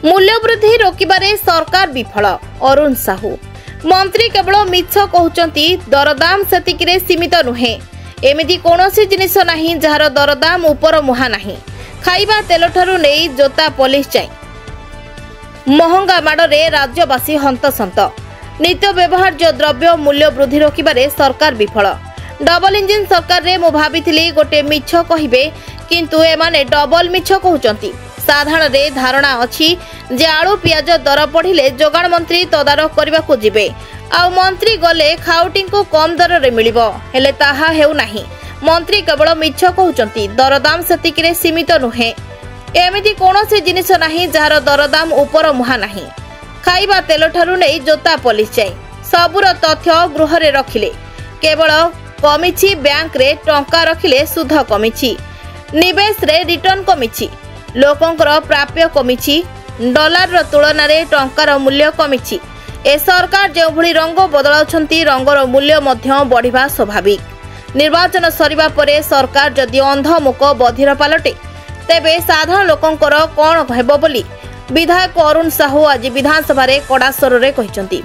मूल्यवृद्धि रोकबारे सरकार विफल अरुण साहू। मंत्री केवल मिछ कहउचंती दरदाम सेतिकिरे सीमित नुहे। एमिति कोनोसी जिनिस नाही जार दरदाम ऊपर मुहा नाही। खाइबा तेल ठारू नेई जोता पुलिस जाय महंगा माड़े राज्यवासी हंतसंत। नित्य व्यवहार्य द्रव्य मूल्य वृद्धि रोकबारे सरकार विफल। डबल इंजिन सरकार रे मु भाबिथिली गोटे मिछ कहिबे किंतु एमाने डबल मिछ कहउचंती। साधारण रे धारणा अछि जे आलू पियाज दर पढ़िले जोगाण मंत्री तदारख करबा को जिबे आ मंत्री गले खाउटी को कम दर रे मिलिबो हेले ताहा हेउ नाही। मंत्री केवल मिछ कहउचंती दरदाम सेतिकिरे सीमित नुहे। एमिति कोनोसी जिनिस नाही जार दरदाम ऊपर मुहा नाही। खाइबा तेल ठारू नै जोता पुलिस जाय सबुर तथ्य गृह रे रखिले केवल कमिछि बैंक रे टंका रखिले सुध कमिछि निवेश रे रिटर्न कमिछि लोकंकर प्राप्य कमिछि डॉलर रो तुलना रे टंकार मूल्य कमिछि। ए सरकार जो भली रंग बदलाउछंती रंगर मूल्य मध्य बढ़िबा स्वाभाविक। निर्वाचन सरिबा परे सरकार जदि अंधमुख बधिर पालटे तेबे साधारण लोकंकर कोन हेबो बोली विधायक अरुण साहू आज विधानसभा रे कड़ा स्वर रे कहिसंती।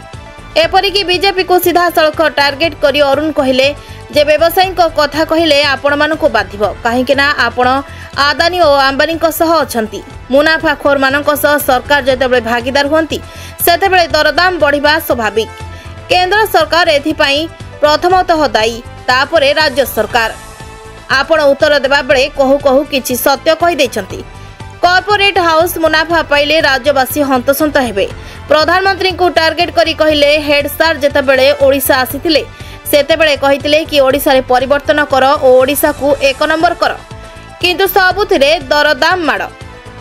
एपरिकी बीजेपी को सीधा सड़क टार्गेट करी अरुण कहिले जे व्यवसायी कथा कहिले आपण मानकु बाधिबो काहेकि ना आपण आदानी और अंबानी सह अछंती। मुनाफाखोर मानक सह सरकार जेतेबेले भागीदार हुंती सेतेबेले दरदाम बढ़िबा स्वाभाविक। केंद्र सरकार एथिपाई प्रथमतः दायी तापरे राज्य सरकार। आपण उत्तर देबा बेले कहू कहू किछि सत्य कहि दैछंती। कॉर्पोरेट हाउस मुनाफा पाइले राज्यवासी हंतसंत हेबे। प्रधानमंत्री को टार्गेट करी कहिले हेड सार जेतेबेले ओडिशा आसीथिले सेतेबेले कहिथिले कि ओडिशा रे परिवर्तन कर ओ ओडिशा को एक नंबर कर किंतु सबुथिरे दरदाम माड़।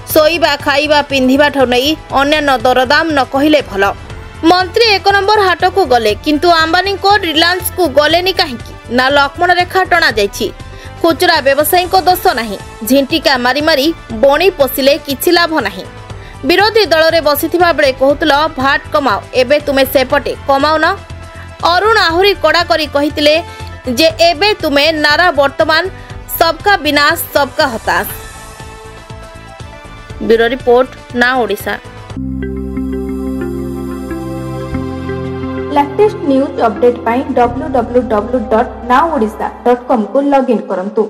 सोईबा खाइबा पिंधिबा ठौ नै अन्य दरदाम न कहिले भल। मंत्री एक नंबर हाट को गले किंतु अंबानी को रिलायंस को गलेनी काहेकि ना लक्ष्मण रेखा टना जायछि। खुचरा व्यवसायी को दोष नाही। झिंटिका मारी मारी बणी पोसिले किछि लाभ नाही। विरोधी दल रे बसिथिबा बेले कहउतल भाट कमाओ एबे तुमे सेपटे कमाओ न। अरुण आहुरी कड़ा करी कहिथिले जे एबे तुमे नारा वर्तमान सबका विनाश सबका हताश। ब्यूरो रिपोर्ट ना ओडिशा। लेटेस्ट न्यूज अपडेट पाई www.naodisha.com को लॉगिन करंतु।